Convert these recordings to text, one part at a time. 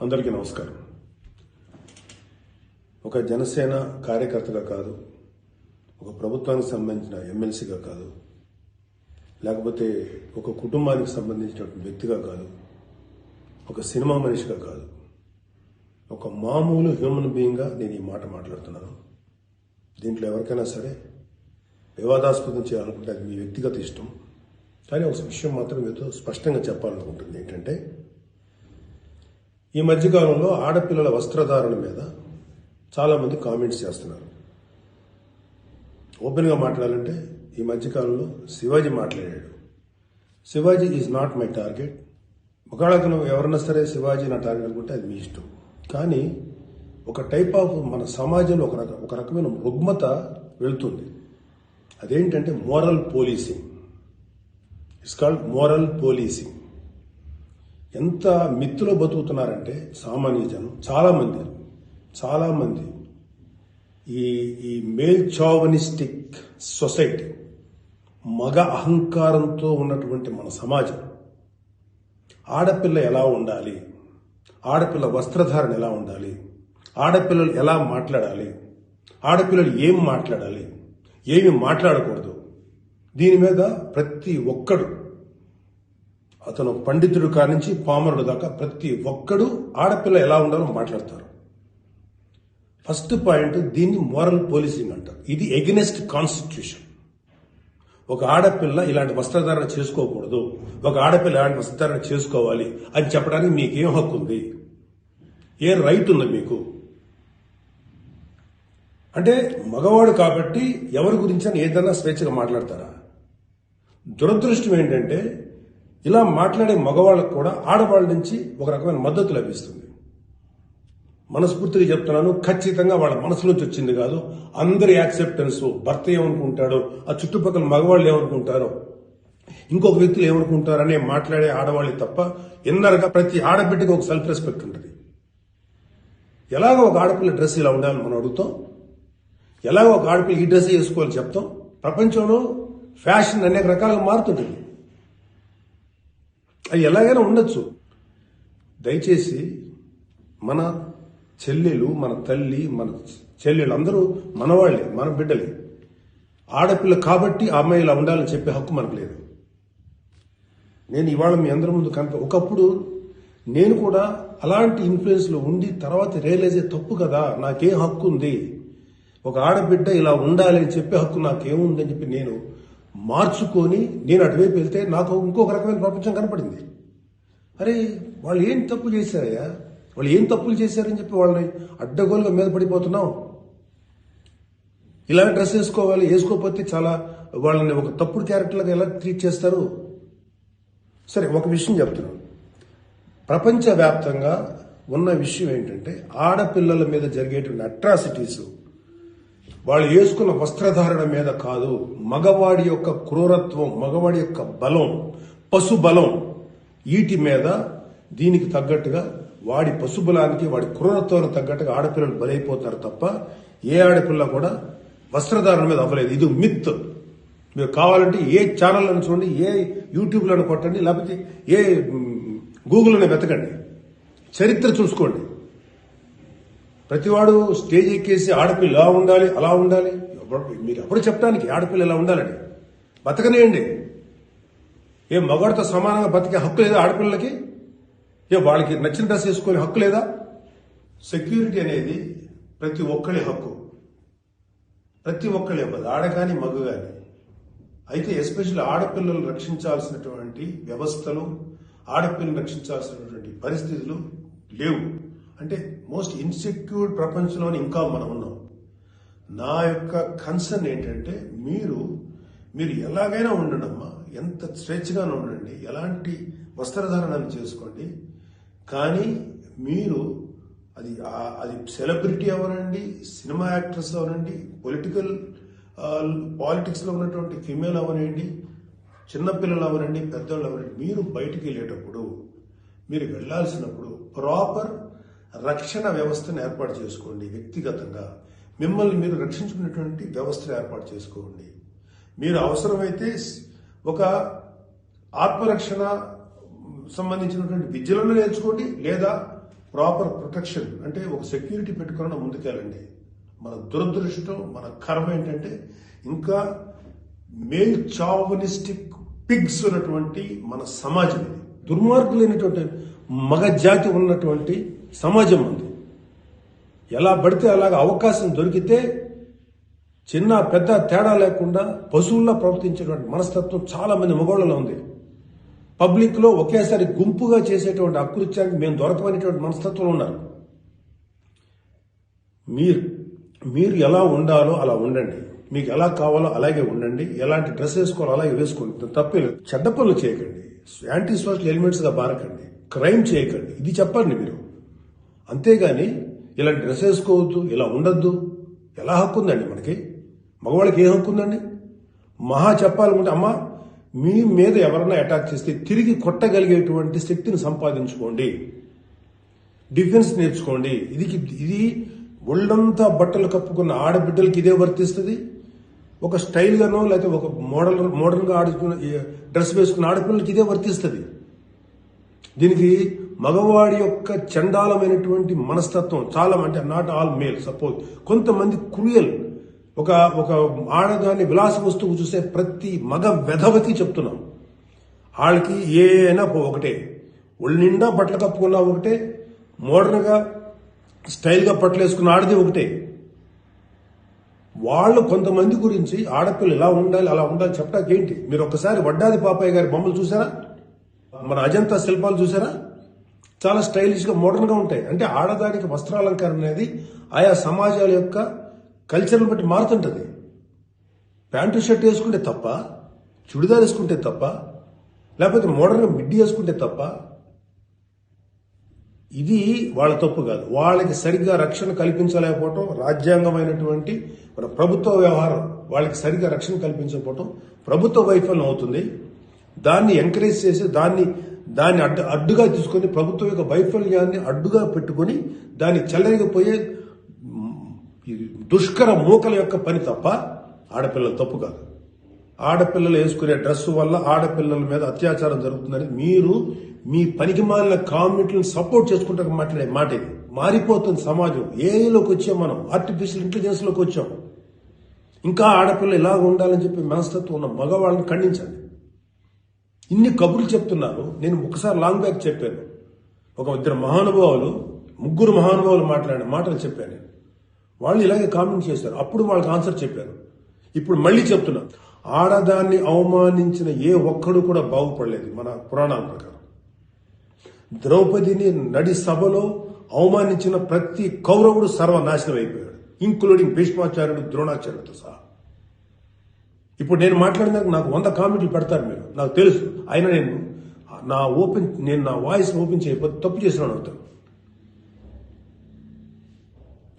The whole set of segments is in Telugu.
అందరికీ నమస్కారం. ఒక జనసేన కార్యకర్తగా కాదు, ఒక ప్రభుత్వానికి సంబంధించిన ఎమ్మెల్సీగా కాదు, లేకపోతే ఒక కుటుంబానికి సంబంధించిన వ్యక్తిగా కాదు, ఒక సినిమా మనిషిగా కాదు, ఒక మామూలు హ్యూమన్ బీయింగ్గా నేను ఈ మాట మాట్లాడుతున్నాను. దీంట్లో ఎవరికైనా సరే వివాదాస్పదం చేయాలనుకుంటే అది మీ వ్యక్తిగత ఇష్టం. కానీ ఒక విషయం మాత్రం మీతో స్పష్టంగా చెప్పాలనుకుంటుంది ఏంటంటే, ఈ మధ్యకాలంలో ఆడపిల్లల వస్త్రధారణ మీద చాలామంది కామెంట్స్ చేస్తున్నారు. ఓపెన్గా మాట్లాడాలంటే ఈ మధ్యకాలంలో శివాజీ మాట్లాడాడు. Shivaji is not my target. ఒకవేళ ఎవరన్నా సరే శివాజీ నా టార్గెట్ అనుకుంటే అది మీ ఇష్టం. కానీ ఒక టైప్ ఆఫ్ మన సమాజంలో ఒక రకమైన రుగ్మత వెళుతుంది. అదేంటంటే moral policing. It's called moral policing. ఎంత మిత్తులో బతుకుతున్నారంటే సామాన్య జనం చాలా మంది ఈ మేల్ చావనిస్టిక్ సొసైటీ, మగ అహంకారంతో ఉన్నటువంటి మన సమాజం, ఆడపిల్ల ఎలా ఉండాలి, ఆడపిల్ల వస్త్రధారణ ఎలా ఉండాలి, ఆడపిల్లలు ఎలా మాట్లాడాలి, ఆడపిల్లలు ఏం మాట్లాడాలి, ఏమి మాట్లాడకూడదు, దీని మీద ప్రతి ఒక్కడు, అతను పండితుడు కానించి పామరుడు దాకా ప్రతి ఒక్కడు ఆడపిల్ల ఎలా ఉండాలో మాట్లాడతారు. ఫస్ట్ పాయింట్, దీన్ని మోరల్ పోలీసింగ్ అంటారు. ఇది ఎగెనెస్ట్ కాన్స్టిట్యూషన్. ఒక ఆడపిల్ల ఇలాంటి వస్త్రధారణ చేసుకోకూడదు, ఒక ఆడపిల్ల ఇలాంటి వస్త్రధారణ చేసుకోవాలి అని చెప్పడానికి మీకేం హక్కు ఉంది? ఏ రైట్ ఉంది మీకు? అంటే మగవాడు కాబట్టి ఎవరి గురించి ఏదైనా స్వేచ్ఛగా మాట్లాడతారా? దురదృష్టం ఏంటంటే ఇలా మాట్లాడే మగవాళ్ళకు కూడా ఆడవాళ్ళ నుంచి ఒక రకమైన మద్దతు లభిస్తుంది. మనస్ఫూర్తిగా చెప్తున్నాను, ఖచ్చితంగా వాళ్ళ మనసు నుంచి వచ్చింది కాదు. అందరి యాక్సెప్టెన్స్, భర్త ఏమనుకుంటాడో, ఆ చుట్టుపక్కల మగవాళ్ళు ఏమనుకుంటారో, ఇంకొక వ్యక్తులు ఏమనుకుంటారనే మాట్లాడే ఆడవాళ్ళే తప్ప ఇన్నర్గా ప్రతి ఆడబిడ్డకి ఒక సెల్ఫ్ రెస్పెక్ట్ ఉంటుంది. ఎలాగో ఒక ఆడపిల్ల డ్రెస్ ఇలా ఉండాలని మనం అడుగుతాం, ఎలాగో ఒక ఆడపిల్ల ఈ డ్రెస్ వేసుకోవాలని చెప్తాం. ప్రపంచంలో ఫ్యాషన్ అనేక రకాలుగా మారుతుంటుంది. అది ఎలాగైనా ఉండొచ్చు. దయచేసి మన చెల్లెలు, మన తల్లి, మన చెల్లెలు అందరూ మనవాళ్లే, మన బిడ్డలే. ఆడపిల్ల కాబట్టి ఆ అమ్మాయి ఇలా ఉండాలని చెప్పే హక్కు మనకు లేదు. నేను ఇవాళ మీ అందరి ముందు ఒకప్పుడు నేను కూడా అలాంటి ఇన్ఫ్లుయెన్స్లో ఉండి తర్వాత రియలైజ్ తప్పు కదా, నాకేం హక్కు ఉంది, ఒక ఆడబిడ్డ ఇలా ఉండాలి అని చెప్పే హక్కు నాకేముందని చెప్పి నేను మార్చుకొని నేను అటువైపు వెళ్తే నాకు ఇంకొక రకమైన ప్రపంచం కనపడింది. అరే వాళ్ళు ఏం తప్పు చేశారయ్యా, వాళ్ళు ఏం తప్పులు చేశారని చెప్పి వాళ్ళని అడ్డగోలుగా మీద పడిపోతున్నాం. ఇలా డ్రెస్ వేసుకోవాలి, వేసుకోకపోతే చాలా వాళ్ళని ఒక తప్పుడు క్యారెక్టర్లుగా ఎలా ట్రీట్ చేస్తారు? సరే, ఒక విషయం చెప్తున్నాను. ప్రపంచవ్యాప్తంగా ఉన్న విషయం ఏంటంటే, ఆడపిల్లల మీద జరిగేటువంటి అట్రాసిటీస్ వాళ్ళు వేసుకున్న వస్త్రధారణ మీద కాదు, మగవాడి యొక్క క్రూరత్వం, మగవాడి యొక్క బలం, పశు బలం, వీటి మీద దీనికి తగ్గట్టుగా వాడి పశుబలానికి, వాడి క్రూరత్వానికి తగ్గట్టుగా ఆడపిల్లలు బలైపోతారు తప్ప ఏ ఆడపిల్ల కూడా వస్త్రధారణ మీద అవ్వలేదు. ఇది మిత్. మీరు కావాలంటే ఏ ఛానల్లను చూడండి, ఏ యూట్యూబ్లను కొట్టండి, లేకపోతే ఏ గూగుల్లోనే వెతకండి, చరిత్ర చూసుకోండి. ప్రతివాడు స్టేజ్ ఎక్కేసి ఆడపిల్ల ఇలా ఉండాలి, అలా ఉండాలి, మీరు అప్పుడు చెప్పడానికి ఆడపిల్ల ఇలా ఉండాలని బతకనేయండి. ఏ మగవాడితో సమానంగా బతికే హక్కు లేదా ఆడపిల్లలకి? ఏ వాళ్ళకి నచ్చిన డ్రెస్ వేసుకునే హక్కు లేదా? సెక్యూరిటీ అనేది ప్రతి ఒక్కరి హక్కు, ప్రతి ఒక్కరి ఇవ్వదు, ఆడగాని మగ గాని. అయితే ఎస్పెషల్లీ ఆడపిల్లలు రక్షించాల్సినటువంటి వ్యవస్థలు, ఆడపిల్లలు రక్షించాల్సినటువంటి పరిస్థితులు లేవు. అంటే మోస్ట్ ఇన్సెక్యూర్ ప్రపంచంలోని ఇంకా మనం ఉన్నాం. నా యొక్క కన్సర్న్ ఏంటంటే, మీరు ఎలాగైనా ఉండండమ్మా, ఎంత స్వేచ్ఛగానే ఉండండి, ఎలాంటి వస్త్రధారణలు చేసుకోండి. కానీ మీరు అది సెలబ్రిటీ అవనండి, సినిమా యాక్టర్స్ అవనండి, పాలిటిక్స్లో ఉన్నటువంటి ఫిమేల్ అవనండి, చిన్నపిల్లలు అవనండి, పెద్దవాళ్ళు అవనండి, మీరు బయటికి వెళ్ళేటప్పుడు, మీరు వెళ్లాల్సినప్పుడు ప్రాపర్ రక్షణ వ్యవస్థను ఏర్పాటు చేసుకోండి. వ్యక్తిగతంగా మిమ్మల్ని మీరు రక్షించుకునేటువంటి వ్యవస్థను ఏర్పాటు చేసుకోండి. మీరు అవసరమైతే ఒక ఆత్మరక్షణ సంబంధించినటువంటి విద్యలను నేర్చుకోండి, లేదా ప్రాపర్ ప్రొటెక్షన్ అంటే ఒక సెక్యూరిటీ పెట్టుకుని ముందుకెళ్ళండి. మన దురదృష్టం, మన కర్మ ఏంటంటే ఇంకా మేల్ చావనిస్టిక్ పిగ్స్ ఉన్నటువంటి మన సమాజం ఇది. దుర్మార్గులైనటువంటి మగ జాతి ఉన్నటువంటి సమాజం ఉంది. ఎలా పడితే అలాగ అవకాశం దొరికితే చిన్న పెద్ద తేడా లేకుండా పశువుల్లా ప్రవర్తించేటువంటి మనస్తత్వం చాలా మంది మగవాళ్ళలో ఉంది. పబ్లిక్ లో ఒకేసారి గుంపుగా చేసేటువంటి అకృత్యానికి మేము దొరకమనేటువంటి మనస్తత్వం ఉన్నారు. మీరు ఎలా ఉండాలో అలా ఉండండి, మీకు ఎలా కావాలో అలాగే ఉండండి, ఎలాంటి డ్రెస్ వేసుకోవాలో అలాగే వేసుకోండి, తప్పలేదు. చెడ్డ పనులు చేయకండి, యాంటీ సోషల్ ఎలిమెంట్స్ గా బారకండి, క్రైమ్ చేయకండి, ఇది చెప్పండి మీరు. అంతేగాని ఇలాంటి డ్రెస్ వేసుకోవద్దు, ఇలా ఉండొద్దు, ఎలా హక్కు ఉందండి మనకి? మగవాళ్ళకి ఏ హక్కు ఉందండి? మహా చెప్పాలనుకుంటే అమ్మా మీ మీద ఎవరన్నా అటాక్ చేస్తే తిరిగి కొట్టగలిగేటువంటి శక్తిని సంపాదించుకోండి, డిఫెన్స్ నేర్చుకోండి. ఇది ఒళ్ళంతా బట్టలు కప్పుకున్న ఆడబిడ్డలకి ఇదే వర్తిస్తుంది. ఒక స్టైల్ గానో లేకపోతే ఒక మోడర్న్ గా ఆడుకున్న డ్రెస్ వేసుకున్న ఆడపిల్లలకి ఇదే వర్తిస్తుంది. దీనికి మగవాడి యొక్క చండాలమైనటువంటి మనస్తత్వం చాలా, అంటే నాట్ ఆల్ మేల్, సపోజ్ కొంతమంది క్రూయల్, ఒక ఆడదాన్ని విలాస వస్తువు చూసే ప్రతి మగ వెధవకి చెప్తున్నాం, వాళ్ళకి ఏ అయినా ఒకటే, ఒళ్ళు నిండా బట్టలు కప్పుకున్నా ఒకటే, మోడర్న్ గా స్టైల్ గా బట్టలు వేసుకున్న ఆడది ఒకటే. వాళ్ళు కొంతమంది గురించి ఆడపిల్ల ఇలా ఉండాలి అలా ఉండాలి చెప్పడానికి ఏంటి? మీరు ఒక్కసారి వడ్డాది పాపయ్య గారి బొమ్మలు చూసారా? మన అజంతా శిల్పాలు చూసారా? చాలా స్టైలిష్ గా మోడర్న్ గా ఉంటాయి. అంటే ఆడదానికి వస్త్రాలంకరణ అనేది ఆయా సమాజాల యొక్క కల్చర్ని బట్టి మారుతుంటది. ప్యాంటు షర్ట్ వేసుకుంటే తప్ప, చుడిదార్ వేసుకుంటే తప్ప, లేకపోతే మోడర్న్ గా మిడ్డీ వేసుకుంటే తప్ప, ఇది వాళ్ళ తప్పు కాదు. వాళ్ళకి సరిగ్గా రక్షణ కల్పించలేకపోవటం, రాజ్యాంగమైనటువంటి మన ప్రభుత్వ వ్యవహారం వాళ్ళకి సరిగ్గా రక్షణ కల్పించకపోవటం ప్రభుత్వ వైఫల్యం అవుతుంది. దాన్ని ఎంకరేజ్ చేసి దాన్ని అడ్డుగా తీసుకొని ప్రభుత్వం యొక్క వైఫల్యాన్ని అడ్డుగా పెట్టుకుని దాన్ని చెల్లరిగిపోయే దుష్కర మూకల యొక్క పని తప్ప ఆడపిల్లల తప్పు కాదు. ఆడపిల్లలు వేసుకునే డ్రెస్సు వల్ల ఆడపిల్లల మీద అత్యాచారం జరుగుతుందని మీరు మీ పనికి మాలిన కామెంట్లను సపోర్ట్ చేసుకుంటూ మాట్లాడే మాట ఇది. మారిపోతుంది సమాజం. ఏఐలోకి వచ్చాం మనం, ఆర్టిఫిషియల్ ఇంటెలిజెన్స్ లోకి వచ్చాం. ఇంకా ఆడపిల్లలు ఇలాగ ఉండాలని చెప్పి మనస్తత్వం ఉన్న మగవాళ్ళని ఖండించండి. ఇన్ని కబుర్లు చెప్తున్నారు. నేను ఒకసారి లాంగ్ బ్యాక్ చెప్పాను, ముగ్గురు మహానుభావులు మాట్లాడిన మాటలు చెప్పాను. వాళ్ళు ఇలాగే కామెంట్ చేశారు. అప్పుడు వాళ్ళకి ఆన్సర్ చెప్పాను. ఇప్పుడు మళ్ళీ చెప్తున్నాను, ఆడదాన్ని అవమానించిన ఏ ఒక్కడు కూడా బాగుపడలేదు. మన పురాణాల ప్రకారం ద్రౌపదిని నడి సభలో అవమానించిన ప్రతి కౌరవుడు సర్వనాశనం అయిపోయాడు, ఇంక్లూడింగ్ భీష్మాచార్యుడు, ద్రోణాచార్యుడితో సహా. ఇప్పుడు నేను మాట్లాడినాక నాకు 100 కామెంట్లు పెడతారు మీరు, నాకు తెలుసు. అయినా నేను నా వాయిస్ ఓపెన్ చేయకపోతే తప్పు చేసినాను అవుతాను.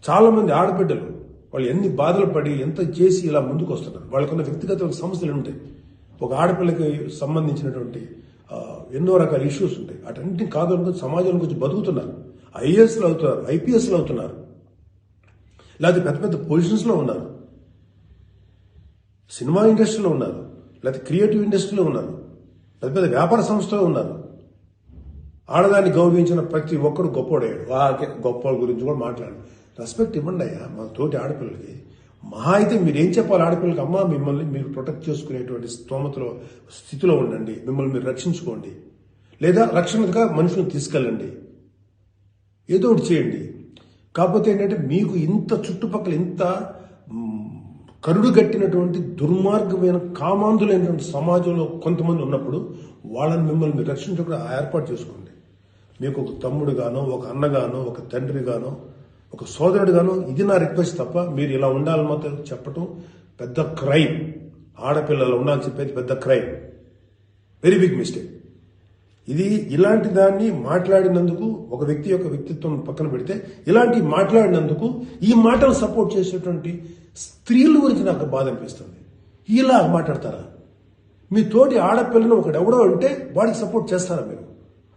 చాలా మంది ఆడబిడ్డలు వాళ్ళు ఎన్ని బాధలు పడి ఎంత చేసి ఇలా ముందుకు వస్తున్నారు. వాళ్ళకున్న వ్యక్తిగత సమస్యలు ఉంటాయి. ఒక ఆడపిల్లకి సంబంధించినటువంటి ఎన్నో రకాల ఇష్యూస్ ఉంటాయి. అటన్నింటినీ కాదనుకుని సమాజంలో కొంచెం బతుకుతున్నారు. ఐఏఎస్లు అవుతున్నారు, ఐపీఎస్లు అవుతున్నారు, లేకపోతే పెద్ద పెద్ద పొజిషన్స్ లో ఉన్నారు, సినిమా ఇండస్ట్రీలో ఉన్నారు, లేకపోతే క్రియేటివ్ ఇండస్ట్రీలో ఉన్నారు, పెద్ద పెద్ద వ్యాపార సంస్థలో ఉన్నారు. ఆడదాన్ని గౌరవించిన ప్రతి ఒక్కడు గొప్పోడయ్యాడు. గొప్ప గురించి కూడా మాట్లాడు. రెస్పెక్ట్ ఇవ్వండి అయ్యా మా తోటి ఆడపిల్లలకి. మహా అయితే మీరేం చెప్పాలి ఆడపిల్లలకి? అమ్మా మిమ్మల్ని మీరు ప్రొటెక్ట్ చేసుకునేటువంటి స్థితిలో ఉండండి, మిమ్మల్ని మీరు రక్షించుకోండి, లేదా రక్షణగా మనుషులను తీసుకెళ్ళండి, ఏదో ఒకటి చేయండి. కాకపోతే ఏంటంటే మీకు ఇంత చుట్టుపక్కల ఇంత కరుడు గట్టినటువంటి దుర్మార్గమైన కామాంధులైనటువంటి సమాజంలో కొంతమంది ఉన్నప్పుడు వాళ్ళని మిమ్మల్ని మీరు రక్షించకుండా ఏర్పాటు చేసుకోండి. మీకు ఒక తమ్ముడు గానో, ఒక అన్నగానో, ఒక తండ్రి గానో, ఒక సోదరుడు గానో, ఇది నా రిక్వెస్ట్ తప్ప మీరు ఇలా ఉండాలని మాత్రం చెప్పటం పెద్ద క్రైమ్. ఆడపిల్లలు ఉండాలని చెప్పేది పెద్ద క్రైమ్, వెరీ బిగ్ మిస్టేక్. ఇది ఇలాంటి దాన్ని మాట్లాడినందుకు ఒక వ్యక్తి యొక్క వ్యక్తిత్వం పక్కన పెడితే ఇలాంటి మాట్లాడినందుకు ఈ మాటలు సపోర్ట్ చేసేటువంటి స్త్రీల గురించి నాకు బాధ అనిపిస్తుంది. ఇలా మాట్లాడతారా? మీ తోటి ఆడపిల్లను ఒకడెవడో అంటే వాడికి సపోర్ట్ చేస్తారా మీరు?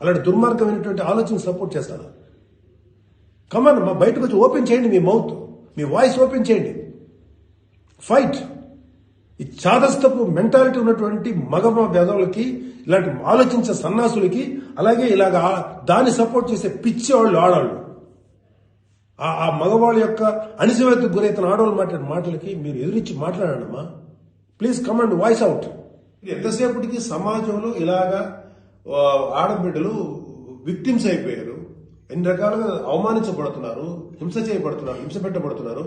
అలాంటి దుర్మార్గమైనటువంటి ఆలోచన సపోర్ట్ చేస్తారా? కమాన్, మా బయటకు వచ్చి ఓపెన్ చేయండి, మీ మౌత్, మీ వాయిస్ ఓపెన్ చేయండి, ఫైట్. ఈ చాదస్తపు మెంటాలిటీ ఉన్నటువంటి మగ వేదవులకి ఇలాంటి ఆలోచించే సన్నాసులకి, అలాగే ఇలాగ దాన్ని సపోర్ట్ చేసే పిచ్చి వాళ్ళు ఆడవాళ్ళు, ఆ మగవాళ్ళ యొక్క అణిచివేతకు గురైతున్న ఆడవాళ్ళు మాట్లాడే మాటలకి మీరు ఎదురించి మాట్లాడమ్మా. Please come and voice out. ఎంతసేపటికి సమాజంలో ఇలాగా ఆడబిడ్డలు విక్టిమ్స్ అయిపోయారు, ఎన్ని రకాలుగా అవమానించబడుతున్నారు, హింస చేయబడుతున్నారు, హింస పెట్టబడుతున్నారు.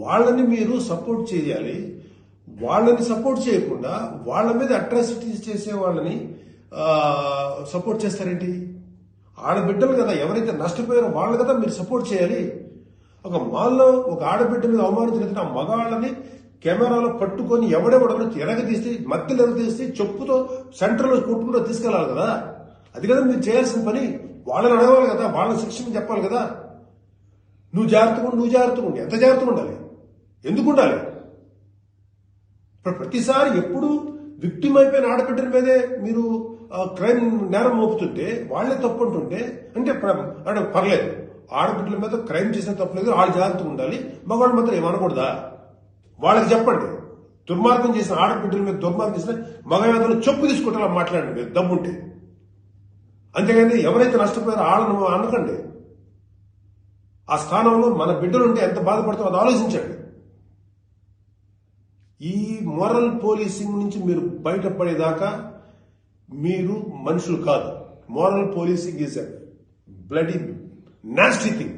వాళ్ళని మీరు సపోర్ట్ చేయాలి. వాళ్ళని సపోర్ట్ చేయకుండా వాళ్ళ మీద అట్రాసిటీస్ చేసే వాళ్ళని సపోర్ట్ చేస్తారేంటి? ఆడబిడ్డలు కదా, ఎవరైతే నష్టపోయారో వాళ్ళు కదా మీరు సపోర్ట్ చేయాలి. ఒక మాల్లో ఒక ఆడబిడ్డ మీద అవమానించిన ఆ మగాళ్ళని కెమెరాలో పట్టుకొని ఎవడెవడో ఎరగదీస్తే, మధ్యలో ఎరగదీస్తే చెప్పుతో సెంటర్లో కొట్టుకుంటూ తీసుకెళ్లాలి కదా. అది కదా మీరు చేయాల్సిన పని. వాళ్ళని అడగాలి కదా, వాళ్ళని శిక్షణ చెప్పాలి కదా. నువ్వు జాగ్రత్తగా ఉండి ఎంత జాగ్రత్తగా ఉండాలి? ఎందుకు ఉండాలి? ప్రతిసారి ఎప్పుడు విక్టిమ్ అయిపోయిన ఆడబిడ్డల మీదే మీరు క్రైమ్ నేరం మోపుతుంటే, వాళ్లే తప్పు అంటుంటే అంటే పర్లేదు, ఆడబిడ్డల మీద క్రైమ్ చేసిన తప్పులేదు, వాళ్ళు జాగ్రత్తగా ఉండాలి, మగవాళ్ళ మాత్రం ఏమనకూడదా? వాళ్ళకి చెప్పండి. దుర్మార్గం చేసిన ఆడబిడ్డల మీద దుర్మార్గం చేసిన మగవేదలు చెప్పు తీసుకుంటా మాట్లాడండి మీరు దమ్ముంటే. అంతేగాని ఎవరైతే నష్టపోయారో వాళ్ళను అనకండి. ఆ స్థానంలో మన బిడ్డలుంటే ఎంత బాధపడతారో అది ఆలోచించండి. ఈ మోరల్ పోలీసింగ్ నుంచి మీరు బయటపడేదాకా మీరు మనుషులు కాదు. Moral policing is a bloody nasty thing.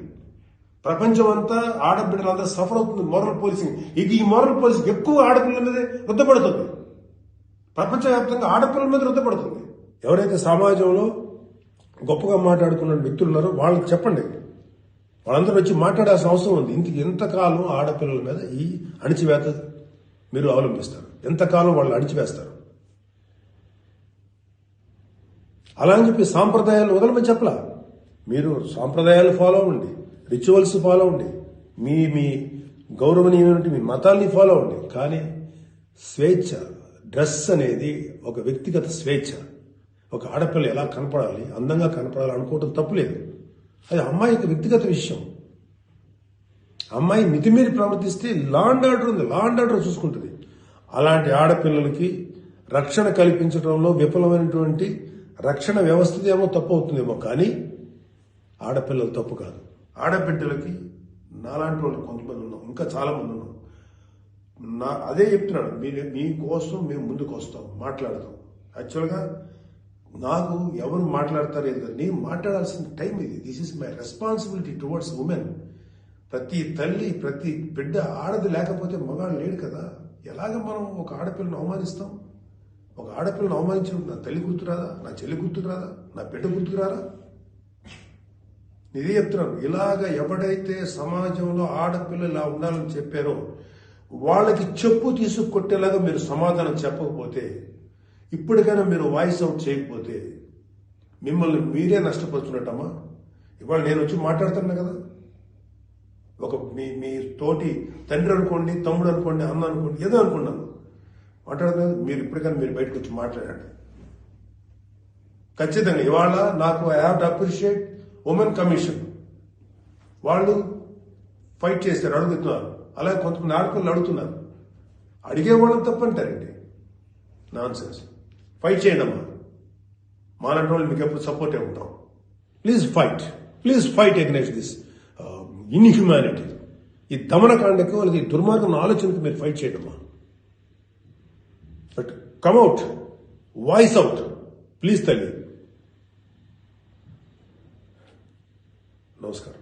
ప్రపంచం అంతా ఆడబిడ్డలంతా సఫర్ అవుతుంది మోరల్ పోలీసింగ్. ఈ మోరల్ పోలీసింగ్ ఎక్కువ ఆడపిల్లల మీద రుద్దపడుతుంది. ప్రపంచవ్యాప్తంగా ఆడపిల్లల మీద రుద్దపడుతుంది. ఎవరైతే సమాజంలో గొప్పగా మాట్లాడుకున్న వ్యక్తులు ఉన్నారో వాళ్ళకి చెప్పండి. వాళ్ళందరూ వచ్చి మాట్లాడాల్సిన అవసరం ఉంది. ఎంతకాలం ఆడపిల్లల మీద ఈ అణిచివేత మీరు అవలంబిస్తారు? ఎంతకాలం వాళ్ళు అణిచివేస్తారు? అలా అని చెప్పి సాంప్రదాయాలు వదలమని చెప్పలా. మీరు సాంప్రదాయాలు ఫాలో అవ్వండి, రిచువల్స్ ఫాలో అవ్వండి, మీ గౌరవనీయమైన మీ మతాల్ని ఫాలో అవ్వండి. కానీ స్వేచ్ఛ, డ్రెస్ అనేది ఒక వ్యక్తిగత స్వేచ్ఛ. ఒక ఆడపిల్ల ఎలా కనపడాలి, అందంగా కనపడాలి అనుకోవటం తప్పులేదు. అది అమ్మాయి యొక్క వ్యక్తిగత విషయం. అమ్మాయి మితిమీరి ప్రవర్తిస్తే లా అండ్ ఆర్డర్ ఉంది, లా అండ్ ఆర్డర్ చూసుకుంటుంది. అలాంటి ఆడపిల్లలకి రక్షణ కల్పించడంలో విఫలమైనటువంటి రక్షణ వ్యవస్థ ఏమో తప్పు అవుతుందేమో, కానీ ఆడపిల్లలు తప్పు కాదు. ఆడబిడ్డలకి నాలాంటి వాళ్ళు కొంతమంది ఉన్నాం, ఇంకా చాలా మంది ఉన్నాం. అదే చెప్తున్నాడు, మీకోసం మేము ముందుకు వస్తాం, మాట్లాడతాం. యాక్చువల్గా నాకు ఎవరు మాట్లాడతారు ఏదో, నేను మాట్లాడాల్సిన టైం ఇది. This is my responsibility towards women. ప్రతి తల్లి, ప్రతి బిడ్డ ఆడది లేకపోతే మగాడు లేడు కదా. ఎలాగ మనం ఒక ఆడపిల్లను అవమానిస్తాం? ఒక ఆడపిల్లను అవమానించినప్పుడు నా తల్లి గుర్తురాదా, నా చెల్లి గుర్తురాదా, నా బిడ్డ గుర్తురారా? ఇదే చెప్తున్నాను. ఇలాగ ఎవడైతే సమాజంలో ఆడపిల్లలు ఇలా ఉండాలని చెప్పారో వాళ్ళకి చెప్పు తీసుకొట్టేలాగా మీరు సమాధానం చెప్పకపోతే, ఇప్పటికైనా మీరు వాయిస్ అవుట్ చేయకపోతే మిమ్మల్ని మీరే నష్టపరుచున్నట్టమ్మా. ఇవాళ నేను వచ్చి మాట్లాడుతున్నా కదా, ఒక మీ తోటి తండ్రి అనుకోండి, తమ్ముడు అనుకోండి, అన్న అనుకోండి, ఏదో అనుకున్నాను మాట్లాడుతున్నా. మీరు ఇప్పటికైనా మీరు బయటకు వచ్చి మాట్లాడండి. ఖచ్చితంగా ఇవాళ నాకు I have to appreciate women commission. వాళ్ళు ఫైట్ చేస్తారు, అడుగుతున్నారు. అలాగే కొంతమంది ఆడపిల్లలు అడుగుతున్నారు. అడిగే వాళ్ళని తప్పంటారండి, నాన్ సెన్స్. ఫైట్ చేయండి అమ్మా, మాలాంటి వాళ్ళు మీకు ఎప్పుడు సపోర్టే ఉంటాం. Please fight against this inhumanity. ఈ దమనకాండకు వాళ్ళకి ఈ దుర్మార్గం ఆలోచనకు మీరు ఫైట్ చేయడమ్మా. But come out, voice out please తల్లి. నమస్కారం.